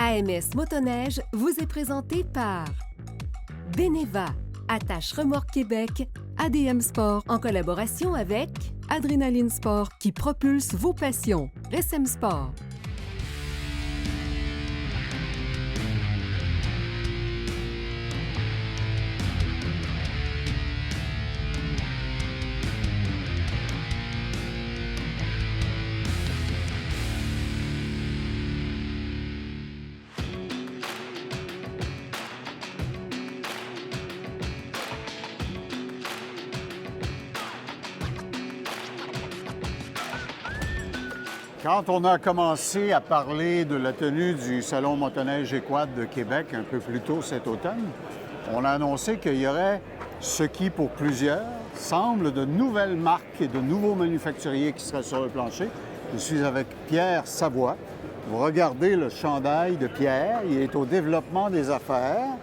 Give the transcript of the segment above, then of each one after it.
AMS Motoneige vous est présenté par Beneva, Attache Remorque Québec, ADM Sport en collaboration avec Adrénaline Sport qui propulse vos passions, SM Sport. Quand on a commencé à parler de la tenue du Salon Motoneige et Quad de Québec un peu plus tôt cet automne, on a annoncé qu'il y aurait ce qui, pour plusieurs, semble de nouvelles marques et de nouveaux manufacturiers qui seraient sur le plancher. Je suis avec Pierre Savoie. Vous regardez le chandail de Pierre, il est au développement des affaires.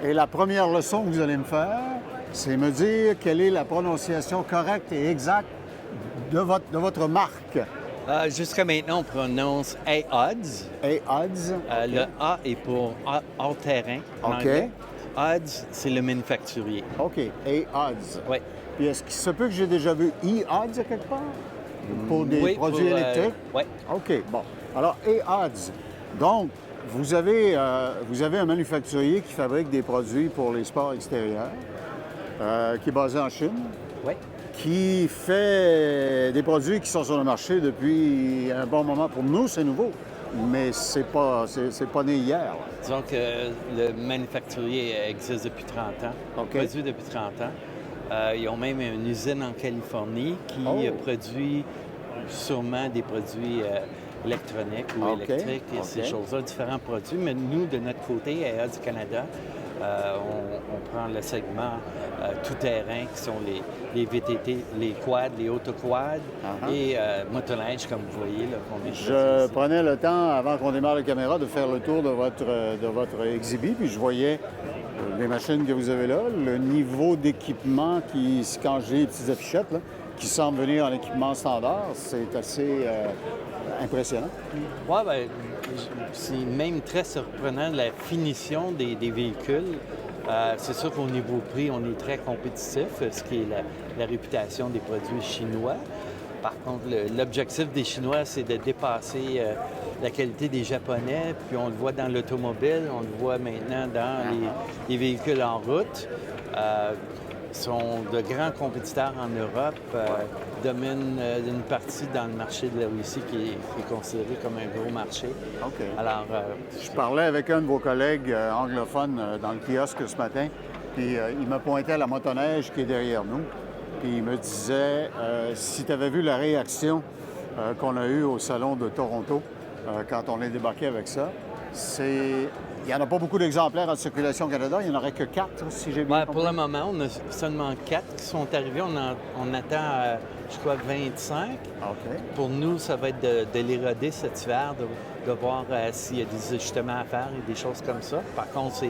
Et la première leçon que vous allez me faire, c'est me dire quelle est la prononciation correcte et exacte de votre marque. Jusqu'à maintenant, on prononce A-Odds. A-Odds. Le A est pour all-terrain. OK. Odds, c'est le manufacturier. OK. A-Odds. Oui. Puis est-ce qu'il se peut que j'ai déjà vu E-Odds à quelque part? Pour des produits électriques? Oui. OK. Bon. Alors, A-Odds. Donc, vous avez un manufacturier qui fabrique des produits pour les sports extérieurs, qui est basé en Chine. Oui. Qui fait des produits qui sont sur le marché depuis un bon moment. Pour nous, c'est nouveau, mais c'est pas né hier. Là. Disons que le manufacturier existe depuis 30 ans, produit depuis 30 ans. Ils ont même une usine en Californie qui produit sûrement des produits électroniques ou électriques et ces choses-là, différents produits. Mais nous, de notre côté, à du Canada, on prend le segment tout-terrain qui sont les VTT, les quads, les autoquads et motoneige, comme vous voyez. Là, qu'on est je prenais le temps, avant qu'on démarre la caméra, de faire le tour de votre exhibit, puis je voyais les machines que vous avez là, le niveau d'équipement qui, quand j'ai les petites affichettes, là, qui semble venir en équipement standard, c'est assez impressionnant. Oui, bien, c'est même très surprenant la finition des véhicules. C'est sûr qu'au niveau prix, on est très compétitif, ce qui est la réputation des produits chinois. Par contre, l'objectif des Chinois, c'est de dépasser la qualité des Japonais. Puis on le voit dans l'automobile, on le voit maintenant dans les véhicules en route. Sont de grands compétiteurs en Europe, dominent une partie dans le marché de la Russie qui est considéré comme un gros marché. OK. Alors, je parlais avec un de vos collègues anglophones dans le kiosque ce matin, puis il me pointait à la motoneige qui est derrière nous, puis il me disait si tu avais vu la réaction qu'on a eue au Salon de Toronto quand on est débarqué avec ça, il n'y en a pas beaucoup d'exemplaires en circulation au Canada. Il n'y en aurait que 4, si j'ai bien compris. Pour le moment, on a seulement 4 qui sont arrivés. On attend, je crois, 25. OK. Pour nous, ça va être de l'éroder cet hiver, de voir s'il y a des ajustements à faire et des choses comme ça. Par contre,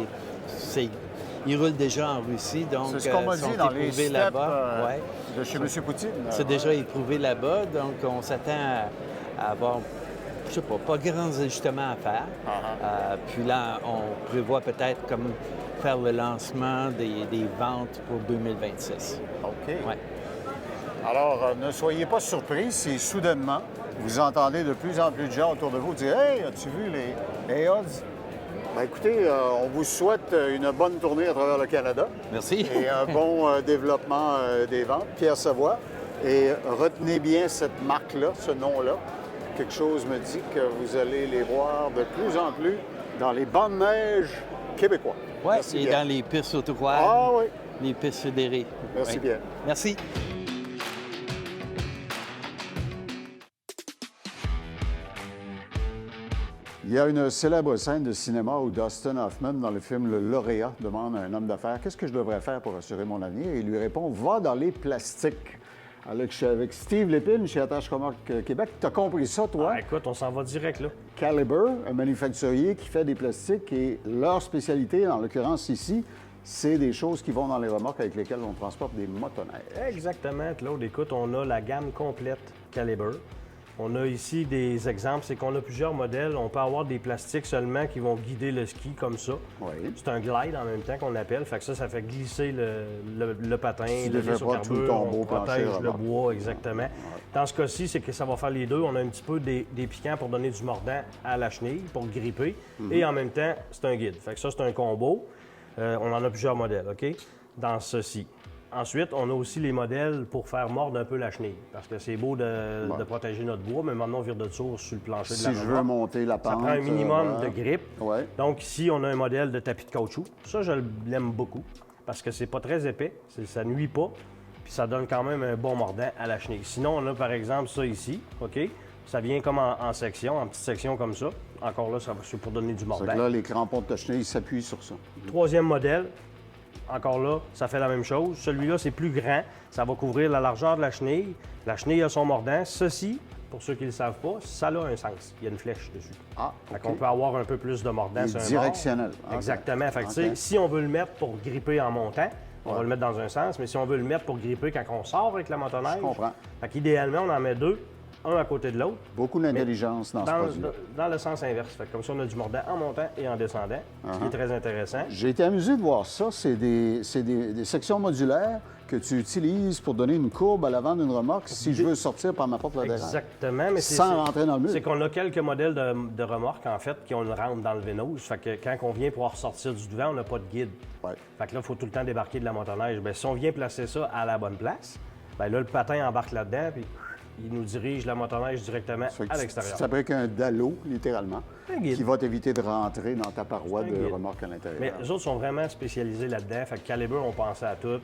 ils roulent déjà en Russie, donc c'est ce qu'on m'a dit dans les steppes là-bas. De chez M. Poutine. C'est déjà éprouvé là-bas, donc on s'attend à avoir... je sais pas grands ajustements à faire. Puis là, on prévoit peut-être comme faire le lancement des ventes pour 2026. OK. Ouais. Alors, ne soyez pas surpris si soudainement, vous entendez de plus en plus de gens autour de vous dire « Hey, as-tu vu les A-Odds? » Bien, écoutez, on vous souhaite une bonne tournée à travers le Canada. Merci. Et un bon développement des ventes. Pierre Savoie. Et retenez bien cette marque-là, ce nom-là. Quelque chose me dit que vous allez les voir de plus en plus dans les bancs de neige québécois. Oui, et dans les pistes autoquads, les pistes fédérées. Merci bien. Merci. Il y a une célèbre scène de cinéma où Dustin Hoffman, dans le film Le Lauréat, demande à un homme d'affaires « Qu'est-ce que je devrais faire pour assurer mon avenir? » Et il lui répond « Va dans les plastiques. » Alors que je suis avec Steve Lépine chez Attache Remorque Québec. Tu as compris ça, toi? Ah, écoute, on s'en va direct, là. Caliber, un manufacturier qui fait des plastiques et leur spécialité, en l'occurrence ici, c'est des choses qui vont dans les remorques avec lesquelles on transporte des motoneiges. Exactement, Claude. Écoute, on a la gamme complète Caliber. On a ici des exemples, c'est qu'on a plusieurs modèles. On peut avoir des plastiques seulement qui vont guider le ski comme ça. Oui. C'est un glide en même temps qu'on appelle. Fait que ça fait glisser le patin, Tu le défais vis au pas tout le carbure, tombeau on protège plancher, le remorque. bois, exactement. Dans ce cas-ci, c'est que ça va faire les deux. On a un petit peu des piquants pour donner du mordant à la chenille, pour gripper. Et en même temps, c'est un guide. Fait que ça, c'est un combo. On en a plusieurs modèles, OK? Dans ceci. Ensuite, on a aussi les modèles pour faire mordre un peu la chenille. Parce que c'est beau de protéger notre bois, mais maintenant, on vire de source sur le plancher de la Si je veux remorque. monter la pente... Ça prend un minimum ouais. de grippe. Ouais. Donc ici, on a un modèle de tapis de caoutchouc. Ça, je l'aime beaucoup parce que c'est pas très épais, ça nuit pas, puis ça donne quand même un bon mordant à la chenille. Sinon, on a par exemple ça ici, OK? Ça vient comme en section, en petites sections comme ça. Encore là, c'est pour donner du C'est mordant. que là, les crampons de ta chenille s'appuient sur ça. Troisième modèle, encore là, ça fait la même chose. Celui-là, c'est plus grand. Ça va couvrir la largeur de la chenille. La chenille a son mordant. Ceci, pour ceux qui ne le savent pas, ça a un sens. Il y a une flèche dessus. Ah, Fait OK. qu'on peut avoir un peu plus de mordant Il est sur un bord. directionnel. OK. Exactement. Fait que, tu sais, OK. si on veut le mettre pour gripper en montant, on va le mettre dans un sens, mais si on veut le mettre pour gripper quand on sort avec la motoneige, Je comprends. fait qu'idéalement, on en met deux, un à côté de l'autre, Beaucoup d'intelligence dans ce produit. dans le sens inverse. Fait que comme ça, on a du mordant en montant et en descendant, ce qui est très intéressant. J'ai été amusé de voir ça. C'est des sections modulaires que tu utilises pour donner une courbe à l'avant d'une remorque si je veux sortir par ma porte latérale. Exactement, mais Sans rentrer dans le mur. C'est qu'on a quelques modèles de remorques, en fait, qui ont une rampe dans le vénose. Fait que quand on vient pour ressortir du devant, on n'a pas de guide. Ouais. Fait que là, il faut tout le temps débarquer de la motoneige. Bien, si on vient placer ça à la bonne place, bien là, le patin embarque là-dedans, puis il nous dirige la motoneige directement Ça fait que à tu l'extérieur. fabriques un dallo, littéralement, Un guide. qui va t'éviter de rentrer dans ta paroi C'est un de guide. remorque à l'intérieur. Mais eux autres sont vraiment spécialisés là-dedans. Fait que Calibre, on pensait à tout.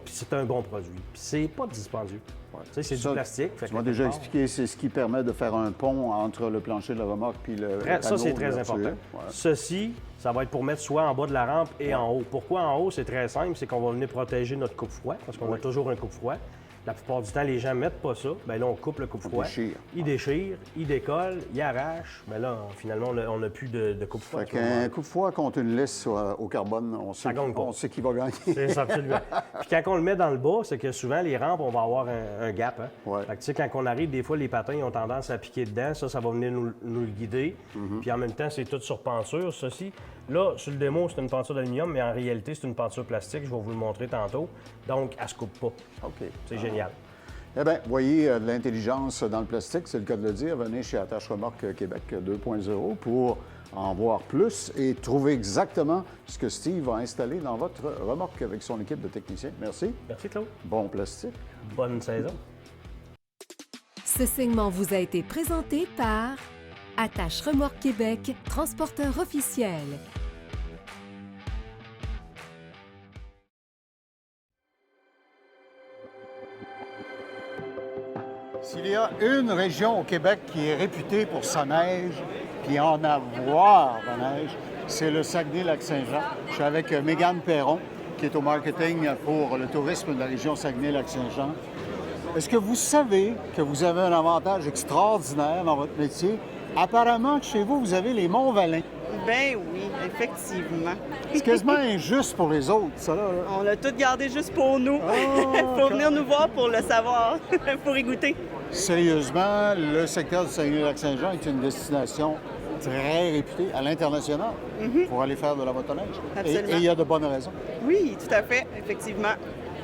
Puis c'est un bon produit. Puis c'est pas dispendieux. Tu sais, c'est Ça, du plastique. Fait Tu que m'as déjà quelque part, expliqué, c'est ce qui permet de faire un pont entre le plancher de la remorque puis le Ça, panneau c'est très d'ouverture. important. Ouais. Ceci, ça va être pour mettre soit en bas de la rampe et en haut. Pourquoi en haut? C'est très simple, c'est qu'on va venir protéger notre coupe-froid, parce qu'on a toujours un coupe-froid. La plupart du temps, les gens ne mettent pas ça. Bien là, on coupe le coupe-froid. déchire. Il déchire, il décolle, il arrache. Mais là, finalement, on n'a plus de coupe-froid. Fait qu'un coup de fouet contre une lisse au carbone, on sait, gagne pas. on sait qui va gagner. C'est ça, absolument. Puis quand on le met dans le bas, c'est que souvent, les rampes, on va avoir un gap. Hein? Ouais. Fait que, tu sais, quand on arrive, des fois, les patins ils ont tendance à piquer dedans. Ça va venir nous le guider. Puis en même temps, c'est tout sur pensure, ceci. Là, sur le démo, c'est une peinture d'aluminium, mais en réalité, c'est une peinture plastique. Je vais vous le montrer tantôt. Donc, elle se coupe pas. OK. C'est génial. Eh bien, voyez de l'intelligence dans le plastique, c'est le cas de le dire. Venez chez Attache Remorque Québec 2.0 pour en voir plus et trouver exactement ce que Steve va installer dans votre remorque avec son équipe de techniciens. Merci. Merci, Claude. Bon plastique. Bonne saison. Ce segment vous a été présenté par Attache Remorque Québec, transporteur officiel. S'il y a une région au Québec qui est réputée pour sa neige, puis en avoir de la neige, c'est le Saguenay-Lac-Saint-Jean. Je suis avec Mégane Perron, qui est au marketing pour le tourisme de la région Saguenay-Lac-Saint-Jean. Est-ce que vous savez que vous avez un avantage extraordinaire dans votre métier? Apparemment, chez vous, vous avez les Monts-Valin. Ben oui, effectivement. C'est quasiment injuste pour les autres, ça, là. On l'a tout gardé juste pour nous. Faut venir nous voir pour le savoir, pour y goûter. Sérieusement, le secteur du Saguenay-Lac-Saint-Jean est une destination très réputée à l'international pour aller faire de la motoneige. Absolument. Et il y a de bonnes raisons. Oui, tout à fait, effectivement.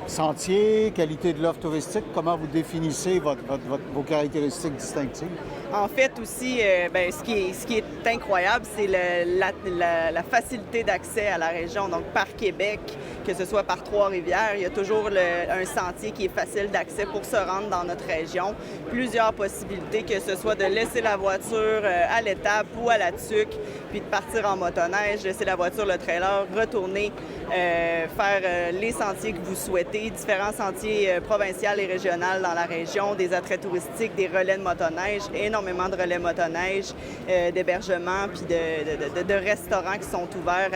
Sentier, qualité de l'offre touristique, comment vous définissez vos caractéristiques distinctives? En fait aussi, ben, ce qui est incroyable, c'est la facilité d'accès à la région. Donc par Québec, que ce soit par Trois-Rivières, il y a toujours un sentier qui est facile d'accès pour se rendre dans notre région. Plusieurs possibilités, que ce soit de laisser la voiture à l'étape ou à la tuque, puis de partir en motoneige, laisser la voiture, le trailer, retourner, faire les sentiers que vous souhaitez, différents sentiers provinciaux et régionaux dans la région, des attraits touristiques, des relais de motoneige, énormément de relais motoneige, d'hébergement, puis de restaurants qui sont ouverts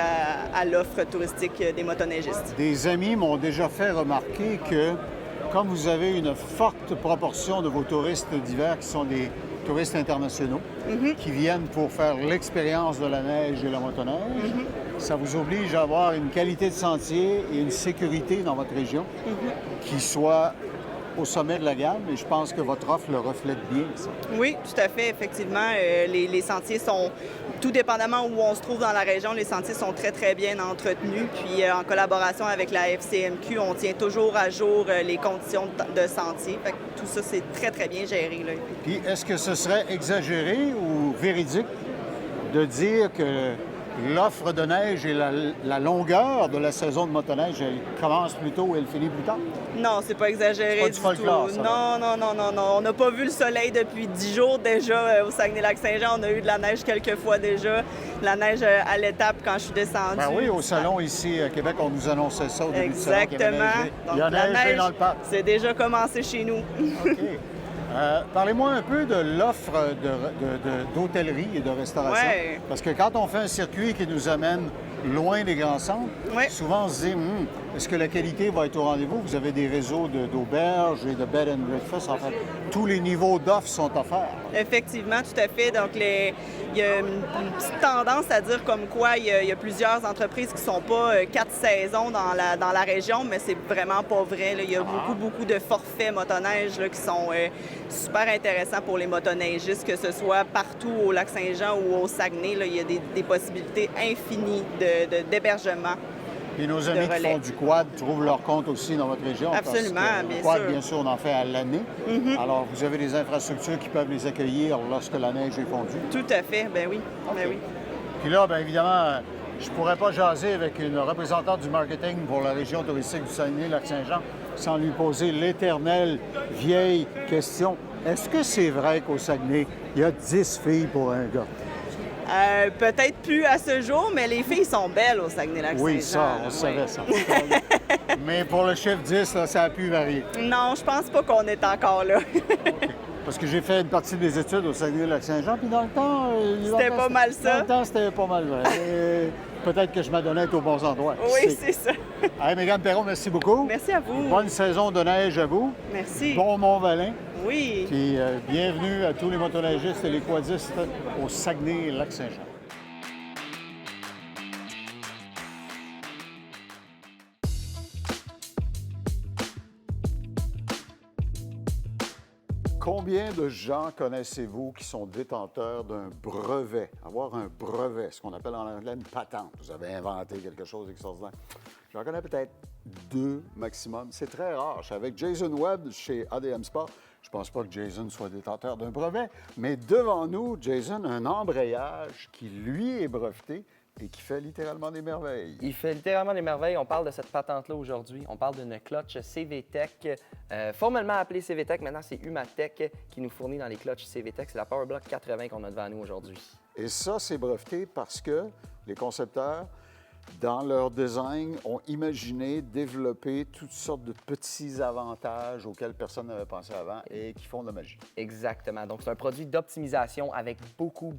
à l'offre touristique des motoneigistes. Des amis m'ont déjà fait remarquer que, comme vous avez une forte proportion de vos touristes d'hiver qui sont des touristes internationaux, qui viennent pour faire l'expérience de la neige et la motoneige, ça vous oblige à avoir une qualité de sentier et une sécurité dans votre région qui soit au sommet de la gamme et je pense que votre offre le reflète bien, ça. Oui, tout à fait. Effectivement, les sentiers sont, tout dépendamment où on se trouve dans la région, les sentiers sont très, très bien entretenus. Puis en collaboration avec la FCMQ, on tient toujours à jour les conditions de sentier. Fait que tout ça, c'est très, très bien géré, là. Puis est-ce que ce serait exagéré ou véridique de dire que l'offre de neige et la longueur de la saison de motoneige, elle commence plus tôt et elle finit plus tard? Non, c'est pas exagéré C'est pas du du folklore, tout. ça, Non. On n'a pas vu le soleil depuis 10 jours déjà au Saguenay-Lac-Saint-Jean. On a eu de la neige quelques fois déjà. La neige à l'étape quand je suis descendue. Ben oui, au salon ici à Québec, on nous annonçait ça au début du salon qu'il y avait Exactement. neigé. Donc, Il y a la neigé dans le parc. c'est déjà commencé chez nous. OK. Parlez-moi un peu de l'offre d'hôtellerie et de restauration. Ouais. Parce que quand on fait un circuit qui nous amène loin des grands centres, Ouais. souvent on se dit, est-ce que la qualité va être au rendez-vous? Vous avez des réseaux d'auberges et de bed and breakfast. En fait, tous les niveaux d'offres sont offerts. Effectivement, tout à fait. Donc, il y a une petite tendance à dire comme quoi il y a plusieurs entreprises qui ne sont pas 4 saisons dans la région, mais c'est vraiment pas vrai, là. Il y a beaucoup de forfaits motoneige là, qui sont super intéressants pour les motoneigistes, que ce soit partout au Lac-Saint-Jean ou au Saguenay. Là, il y a des possibilités infinies d'hébergement. Et nos amis qui relais. font du quad trouvent leur compte aussi dans votre région. Absolument, parce que bien le quad, sûr. bien sûr, on en fait à l'année. Alors, vous avez des infrastructures qui peuvent les accueillir lorsque la neige est fondue. Tout à fait, ben oui. Ben oui. Puis là, bien évidemment, je pourrais pas jaser avec une représentante du marketing pour la région touristique du Saguenay-Lac-Saint-Jean sans lui poser l'éternelle vieille question. Est-ce que c'est vrai qu'au Saguenay, il y a 10 filles pour un gars? Peut-être plus à ce jour, mais les filles sont belles au Saguenay-Lac-Saint-Jean. Oui, ça, on Oui. savait ça. Mais pour le chiffre 10, là, ça a pu varier. Non, je pense pas qu'on est encore là. Parce que j'ai fait une partie des études au Saguenay-Lac-Saint-Jean, puis dans le temps... C'était pas mal ça. Dans le temps, c'était pas mal vrai. Et peut-être que je m'adonnais aux bons endroits. Oui, c'est ça. Hey, Mégane Perron, merci beaucoup. Merci à vous. Bonne saison de neige à vous. Merci. Bon Mont-Valin. Oui. Puis bienvenue à tous les motoneigistes et les quadistes au Saguenay-Lac-Saint-Jean. Combien de gens connaissez-vous qui sont détenteurs d'un brevet? Avoir un brevet, ce qu'on appelle en anglais une patente. Vous avez inventé quelque chose d'extraordinaire. J'en connais peut-être 2 maximum. C'est très rare. Je suis avec Jason Webb chez ADM Sport. Je ne pense pas que Jason soit détenteur d'un brevet, mais devant nous, Jason, un embrayage qui, lui, est breveté et qui fait littéralement des merveilles. Il fait littéralement des merveilles. On parle de cette patente-là aujourd'hui. On parle d'une clutch CVTech, formellement appelée CVTech. Maintenant, c'est Humatech qui nous fournit dans les clutches CVTech. C'est la PowerBlock 80 qu'on a devant nous aujourd'hui. Et ça, c'est breveté parce que les concepteurs, dans leur design, ont imaginé développer toutes sortes de petits avantages auxquels personne n'avait pensé avant et qui font de la magie. Exactement. Donc, c'est un produit d'optimisation avec beaucoup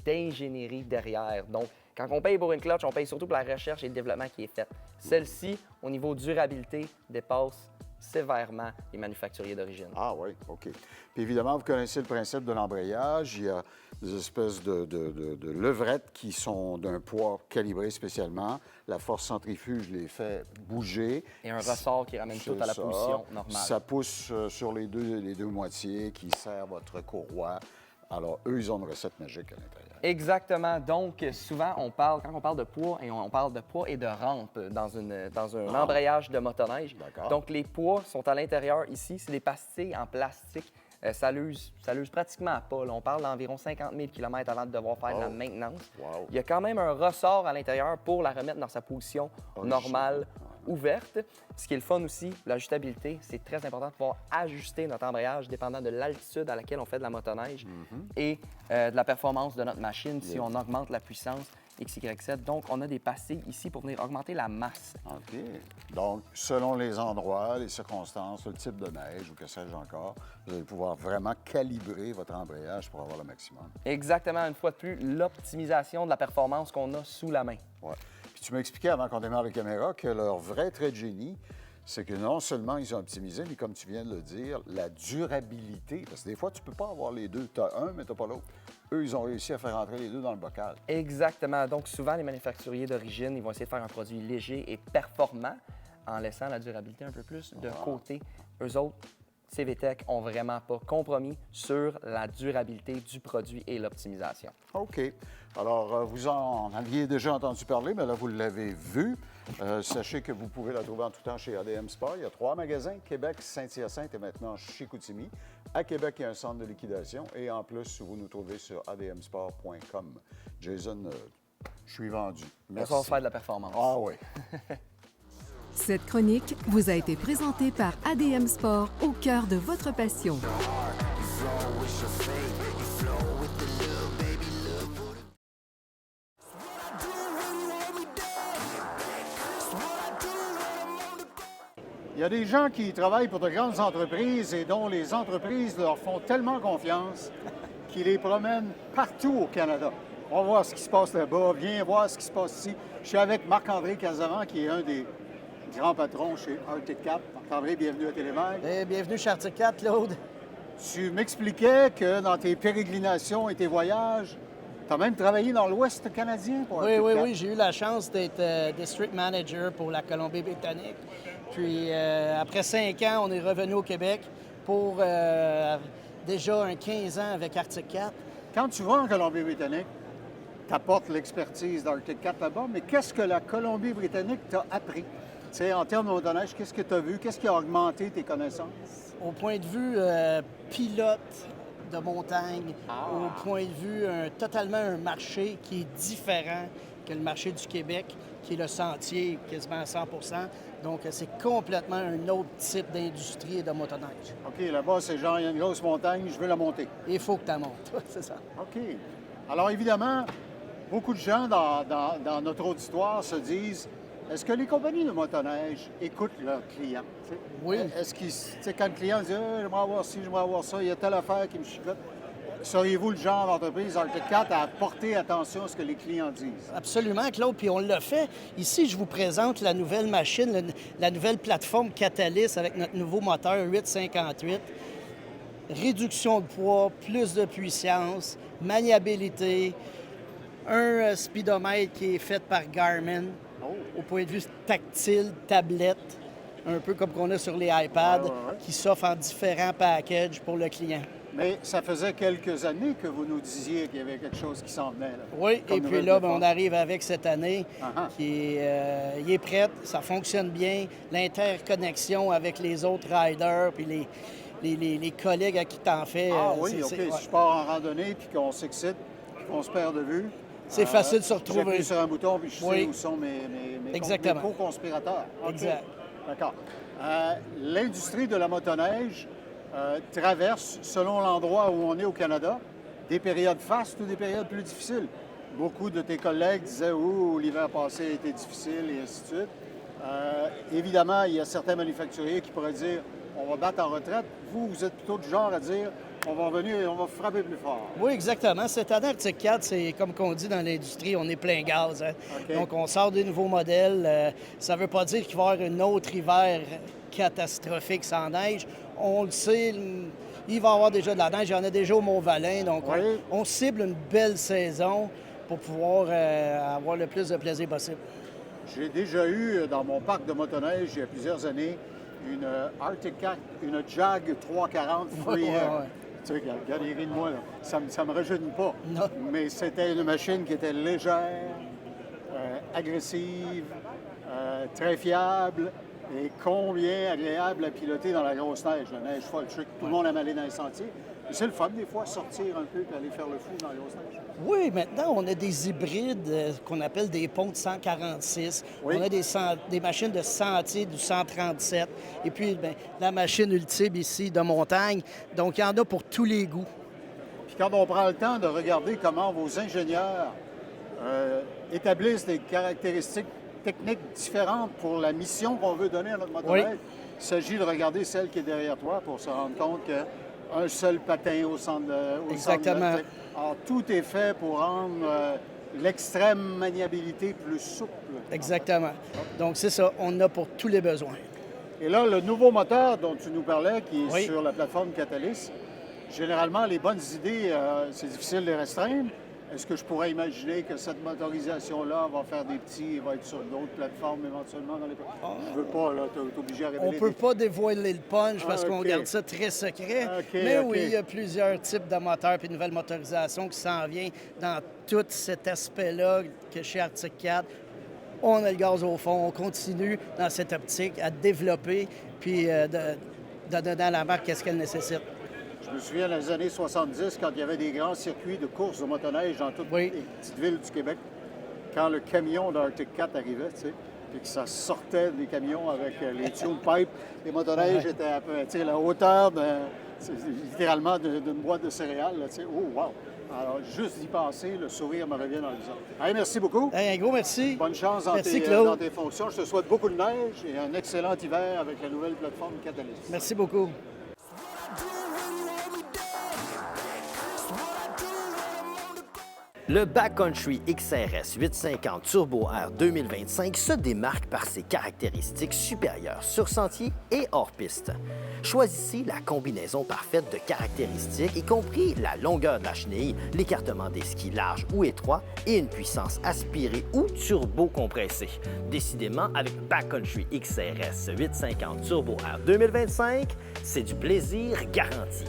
d'ingénierie derrière. Donc, quand on paye pour une clutch, on paye surtout pour la recherche et le développement qui est fait. Celle-ci, au niveau durabilité, dépasse sévèrement les manufacturiers d'origine. Ah oui, OK. Puis évidemment, vous connaissez le principe de l'embrayage. Il y a des espèces de levrettes qui sont d'un poids calibré spécialement. La force centrifuge les fait bouger. Et un ressort qui ramène tout à la C'est position normale. Ça pousse sur les deux moitiés qui serrent votre courroie. Alors, eux, ils ont une recette magique à l'intérieur. Exactement. Donc, souvent, quand on parle de poids, et on parle de poids et de rampe dans un embrayage de motoneige. D'accord. Donc, les poids sont à l'intérieur ici. C'est des pastilles en plastique. Ça l'use pratiquement pas. Là, on parle d'environ 50 000 km avant de devoir faire de la maintenance. Wow. Il y a quand même un ressort à l'intérieur pour la remettre dans sa position normale, ouverte. Ce qui est le fun aussi, l'ajustabilité, c'est très important de pouvoir ajuster notre embrayage dépendant de l'altitude à laquelle on fait de la motoneige et de la performance de notre machine si on augmente la puissance X, Y, Z. Donc, on a des pastilles ici pour venir augmenter la masse. OK. Donc, selon les endroits, les circonstances, le type de neige ou que sais-je encore, vous allez pouvoir vraiment calibrer votre embrayage pour avoir le maximum. Exactement, une fois de plus, l'optimisation de la performance qu'on a sous la main. Ouais. Puis tu m'as expliqué avant qu'on démarre les caméras que leur vrai trait de génie, c'est que non seulement ils ont optimisé, mais comme tu viens de le dire, la durabilité. Parce que des fois, tu ne peux pas avoir les deux. Tu as un, mais tu n'as pas l'autre. Eux, ils ont réussi à faire entrer les deux dans le bocal. Exactement. Donc, souvent, les manufacturiers d'origine, ils vont essayer de faire un produit léger et performant en laissant la durabilité un peu plus de côté. Eux autres CVTech n'ont vraiment pas compromis sur la durabilité du produit et l'optimisation. OK. Alors, vous en aviez déjà entendu parler, mais là, vous l'avez vu. Sachez que vous pouvez la trouver en tout temps chez ADM Sport. Il y a 3 magasins, Québec, Saint-Hyacinthe et maintenant Chicoutimi. À Québec, il y a un centre de liquidation. Et en plus, vous nous trouvez sur admsport.com. Jason, je suis vendu. Merci. On va faire de la performance. Ah oui. Cette chronique vous a été présentée par ADM Sport au cœur de votre passion. Il y a des gens qui travaillent pour de grandes entreprises et dont les entreprises leur font tellement confiance qu'ils les promènent partout au Canada. On va voir ce qui se passe là-bas, viens voir ce qui se passe ici. Je suis avec Marc-André Casavant, qui est un des grands patrons chez Arctic Cat. Marc-André, bienvenue à Télémère. Bienvenue chez Arctic Cat, Claude. Tu m'expliquais que dans tes pérégrinations et tes voyages, tu as même travaillé dans l'Ouest canadien pour Arctic Cat. Oui, j'ai eu la chance d'être district manager pour la Colombie-Britannique. Puis après 5 ans, on est revenu au Québec pour déjà un 15 ans avec Arctic Cat. Quand tu vas en Colombie-Britannique, tu apportes l'expertise d'Arctic Cat là-bas, mais qu'est-ce que la Colombie-Britannique t'a appris? Tu sais, en termes de motoneige, qu'est-ce que tu as vu? Qu'est-ce qui a augmenté tes connaissances? Au point de vue pilote de montagne, au point de vue totalement un marché qui est différent que le marché du Québec, qui est le sentier quasiment à 100 %. Donc, c'est complètement un autre type d'industrie et de motoneige. OK, là-bas, c'est genre, il y a une grosse montagne, je veux la monter. Il faut que tu la montes, c'est ça. OK. Alors, évidemment, beaucoup de gens dans notre auditoire se disent, est-ce que les compagnies de motoneige écoutent leurs clients? T'sais? Oui. Est-ce qu'ils, quand le client dit, j'aimerais avoir ci, j'aimerais avoir ça, il y a telle affaire qui me chicote, seriez-vous le genre d'entreprise Arctic Cat à porter attention à ce que les clients disent? Absolument, Claude, puis on l'a fait. Ici, je vous présente la nouvelle machine, la nouvelle plateforme Catalyst avec notre nouveau moteur 858. Réduction de poids, plus de puissance, maniabilité, un speedomètre qui est fait par Garmin au point de vue tactile, tablette, un peu comme qu'on a sur les iPads, qui s'offre en différents packages pour le client. Mais ça faisait quelques années que vous nous disiez qu'il y avait quelque chose qui s'en venait. Là, oui, et puis là, on arrive avec cette année qui est, il est prête, ça fonctionne bien, l'interconnexion avec les autres riders, puis les collègues à qui t'en fais. Ah oui, OK. Si je pars en randonnée puis qu'on s'excite puis qu'on se perd de vue, c'est facile de se retrouver. J'appuie sur un bouton puis je sais où sont mes co-conspirateurs. Okay. Exact. D'accord. L'industrie de la motoneige traverse, selon l'endroit où on est au Canada, des périodes fastes ou des périodes plus difficiles. Beaucoup de tes collègues disaient « Ouh, l'hiver passé a été difficile » et ainsi de suite. Évidemment, il y a certains manufacturiers qui pourraient dire « On va battre en retraite ». Vous, vous êtes plutôt du genre à dire « On va revenir et on va frapper plus fort ». Oui, exactement. Cette année, Arctic Cat, c'est comme qu'on dit dans l'industrie, on est plein gaz. Hein? Okay. Donc, on sort des nouveaux modèles. Ça ne veut pas dire qu'il va y avoir un autre hiver catastrophique sans neige. On le sait, il va y avoir déjà de la neige. Il y en a déjà au Mont-Valin. Donc, on cible une belle saison pour pouvoir avoir le plus de plaisir possible. J'ai déjà eu dans mon parc de motoneige, il y a plusieurs années, une Arctic Cat, une Jag 340 Free Air. Tu sais, regarde, il rit de moi, là. Ça me rajeunit pas. Non. Mais c'était une machine qui était légère, agressive, très fiable et combien agréable à piloter dans la grosse neige. La neige folle, je sais que tout le monde aime aller dans les sentiers. C'est le fun, des fois, sortir un peu et aller faire le fou dans la grosse neige. Oui, maintenant, on a des hybrides qu'on appelle des ponts de 146. Oui. On a des machines de sentier du 137. Et puis, bien, la machine ultime ici de montagne. Donc, il y en a pour tous les goûts. Puis quand on prend le temps de regarder comment vos ingénieurs établissent des caractéristiques techniques différentes pour la mission qu'on veut donner à notre motoneige, il s'agit de regarder celle qui est derrière toi pour se rendre compte qu'un seul patin au centre de... Exactement. Alors, tout est fait pour rendre l'extrême maniabilité plus souple. Exactement. Donc, c'est ça. On en a pour tous les besoins. Et là, le nouveau moteur dont tu nous parlais, qui est sur la plateforme Catalyst, généralement, les bonnes idées, c'est difficile de les restreindre. Est-ce que je pourrais imaginer que cette motorisation-là va faire va être sur d'autres plateformes éventuellement dans les... Je veux pas, là, t'es obligé à révéler... On ne peut pas dévoiler le punch parce qu'on OK. garde ça très secret. OK, Mais OK. oui, il y a plusieurs types de moteurs et de nouvelles motorisations qui s'en viennent dans tout cet aspect-là que chez Arctic 4. On a le gaz au fond, on continue dans cette optique à développer puis de donner à la marque qu'est-ce qu'elle nécessite. Je me souviens dans les années 70, quand il y avait des grands circuits de courses de motoneige dans toutes Oui. les petites villes du Québec, quand le camion d'Arctic 4 arrivait, tu sais, puis que ça sortait des camions avec les tune pipes, les motoneiges Ouais. étaient à peu, tu sais, la hauteur littéralement d'une boîte de céréales, là, tu sais. Oh, wow! Alors, juste d'y penser, le sourire me revient dans le visage. Hey, merci beaucoup. Hey, un gros merci. Bonne chance dans Merci, tes, Claude. dans tes fonctions. Je te souhaite beaucoup de neige et un excellent hiver avec la nouvelle plateforme Catalyst. Merci beaucoup. Le Backcountry XRS 850 Turbo R 2025 se démarque par ses caractéristiques supérieures sur sentier et hors piste. Choisissez la combinaison parfaite de caractéristiques, y compris la longueur de la chenille, l'écartement des skis larges ou étroits et une puissance aspirée ou turbo compressée. Décidément, avec Backcountry XRS 850 Turbo R 2025, c'est du plaisir garanti.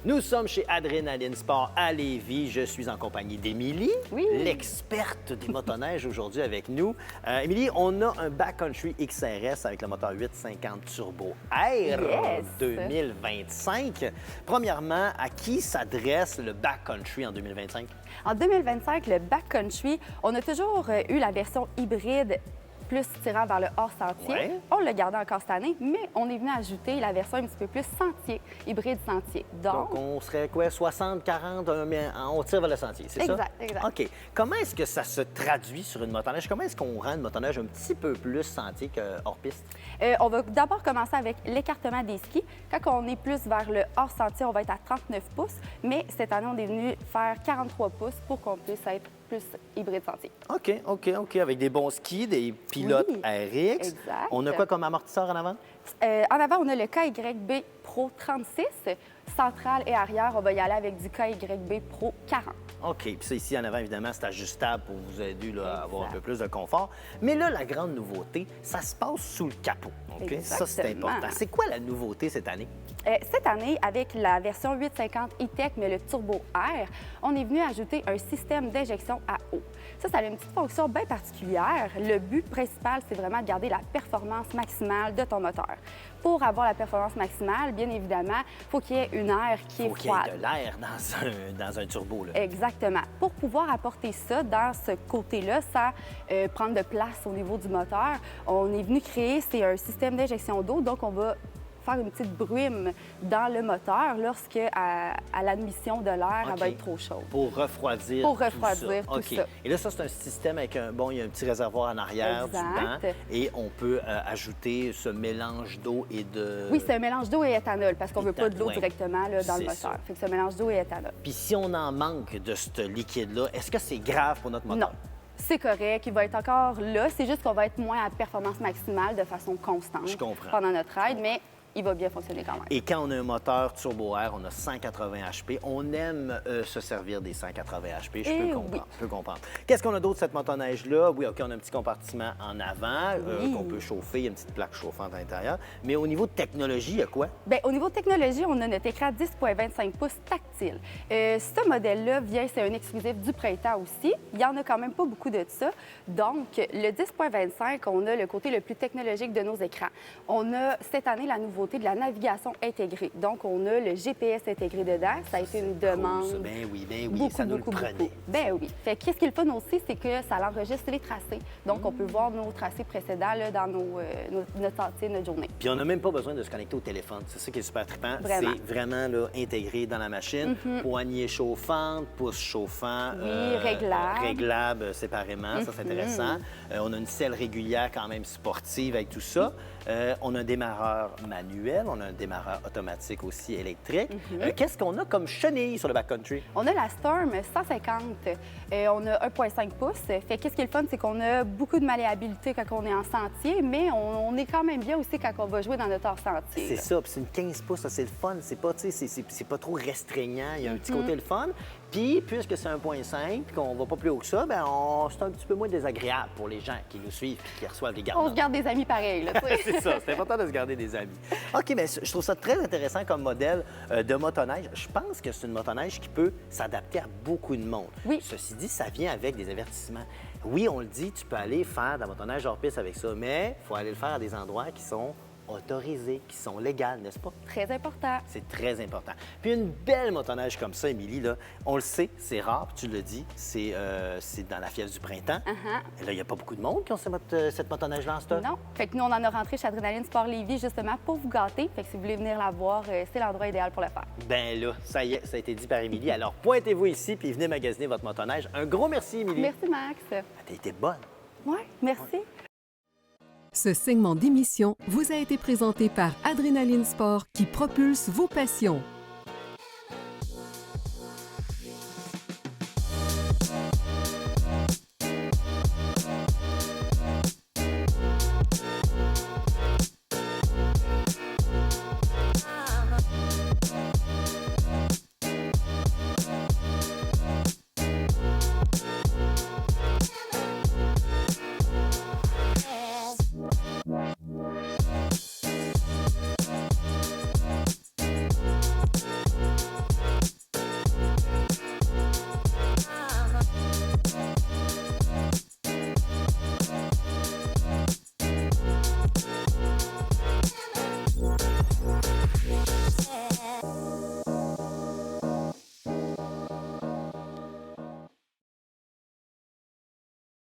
Nous sommes chez Adrénaline Sport à Lévis. Je suis en compagnie d'Émilie, l'experte des motoneiges aujourd'hui avec nous. Émilie, on a un Backcountry XRS avec le moteur 850 Turbo R 2025. Premièrement, à qui s'adresse le Backcountry en 2025? En 2025, le Backcountry, on a toujours eu la version hybride plus tirant vers le hors-sentier. Ouais. On l'a gardé encore cette année, mais on est venu ajouter la version un petit peu plus sentier, hybride sentier. Donc, on serait quoi, 60, 40, on tire vers le sentier, c'est ça? Exact, exact. OK. Comment est-ce que ça se traduit sur une motoneige? Comment est-ce qu'on rend une motoneige un petit peu plus sentier que hors-piste? On va d'abord commencer avec l'écartement des skis. Quand on est plus vers le hors-sentier, on va être à 39 pouces, mais cette année, on est venu faire 43 pouces pour qu'on puisse être plus hybride sentier. OK. Avec des bons skis, des pilotes Oui, RX. exact. On a quoi comme amortisseur en avant? En avant, on a le KYB Pro 36. Centrale et arrière, on va y aller avec du KYB Pro 40. OK. Puis ça, ici, en avant, évidemment, c'est ajustable pour vous aider là, à avoir un peu plus de confort. Mais là, la grande nouveauté, ça se passe sous le capot. OK? Ça, c'est Exactement. important. C'est quoi la nouveauté cette année? Cette année, avec la version 850 E-Tech, mais le Turbo R, on est venu ajouter un système d'injection à eau. Ça a une petite fonction bien particulière. Le but principal, c'est vraiment de garder la performance maximale de ton moteur. Pour avoir la performance maximale, bien évidemment, il faut qu'il y ait une air qui est Faut qu'il y froide. ait de l'air dans un turbo. Là. Exactement. Pour pouvoir apporter ça dans ce côté-là, sans prendre de place au niveau du moteur, on est venu créer, c'est un système d'injection d'eau, donc on va faire une petite brume dans le moteur lorsque, à l'admission de l'air, elle va être trop chaude. Pour refroidir Pour refroidir tout tout ça. ça. Et là, ça, c'est un système avec il y a un petit réservoir en arrière Exact. du banc et on peut ajouter ce mélange d'eau et de... Oui, c'est un mélange d'eau et éthanol parce qu'on ne veut pas de l'eau Ouais. directement là, dans le C'est moteur. ça. Fait que c'est un mélange d'eau et éthanol. Puis si on en manque de ce liquide-là, est-ce que c'est grave pour notre moteur? Non. C'est correct, il va être encore là. C'est juste qu'on va être moins à performance maximale de façon constante Je comprends. pendant notre ride, mais il va bien fonctionner quand même. Et quand on a un moteur Turbo R, on a 180 HP. On aime se servir des 180 HP. Je Eh peux comprendre. Je peux comprendre. Qu'est-ce qu'on a d'autre, cette motoneige-là? Oui, OK, on a un petit compartiment en avant Oui. qu'on peut chauffer. Il y a une petite plaque chauffante à l'intérieur. Mais au niveau de technologie, il y a quoi? Bien, au niveau de technologie, on a notre écran 10,25 pouces tactile. Ce modèle-là c'est un exclusif du printemps aussi. Il n'y en a quand même pas beaucoup de ça. Donc, le 10,25, on a le côté le plus technologique de nos écrans. On a cette année la nouveauté de la navigation intégrée. Donc, on a le GPS intégré dedans. Ça a été une demande. Cool, ça. Ben oui, Beaucoup, ça nous beaucoup, le prenait. beaucoup. Ben oui. Fait qu'est-ce qui est le fun aussi, c'est que ça enregistre les tracés. Donc, on peut voir nos tracés précédents là, dans notre sentier, notre journée. Puis on n'a même pas besoin de se connecter au téléphone. C'est ça qui est super trippant. Vraiment. C'est vraiment là, intégré dans la machine. Poignée chauffante, pouce chauffant. Oui, réglable. Réglable séparément. Ça, c'est intéressant. On a une selle régulière quand même sportive avec tout ça. On a un démarreur manuel. manuel, on a un démarreur automatique aussi électrique. Qu'est-ce qu'on a comme chenille sur le backcountry? On a la Storm 150. On a 1,5 pouces. Fait qu'est-ce qui est le fun, c'est qu'on a beaucoup de malléabilité quand on est en sentier, mais on est quand même bien aussi quand on va jouer dans notre hors-sentier. C'est ça, puis c'est une 15 pouces, ça, c'est le fun. C'est pas, tu sais, c'est pas trop restreignant. Il y a un petit côté le fun. Puis, puisque c'est 1,5 puis qu'on va pas plus haut que ça, bien, c'est un petit peu moins désagréable pour les gens qui nous suivent et qui reçoivent les gardes. On se garde des amis pareils, là, tu sais. C'est ça, c'est important de se garder des amis. OK, mais je trouve ça très intéressant comme modèle de motoneige. Je pense que c'est une motoneige qui peut s'adapter à beaucoup de monde. Oui. Ceci dit, ça vient avec des avertissements. Oui, on le dit, tu peux aller faire de la motoneige hors piste avec ça, mais il faut aller le faire à des endroits qui sont autorisés, qui sont légales, n'est-ce pas? Très important. C'est très important. Puis une belle motoneige comme ça, Émilie, là, on le sait, c'est rare, puis tu le dis, c'est dans la fièvre du printemps. Et là, il n'y a pas beaucoup de monde qui ont cette motoneige-là en stock. Non. Fait que nous, on en a rentré chez Adrénaline Sport Lévis justement pour vous gâter. Fait que si vous voulez venir la voir, c'est l'endroit idéal pour le faire. Ben là, ça y est, ça a été dit par Émilie. Alors, pointez-vous ici, puis venez magasiner votre motoneige. Un gros merci, Émilie. Merci, Max. T'as été bonne. Oui, merci. Ce segment d'émission vous a été présenté par Adrénaline Sport qui propulse vos passions.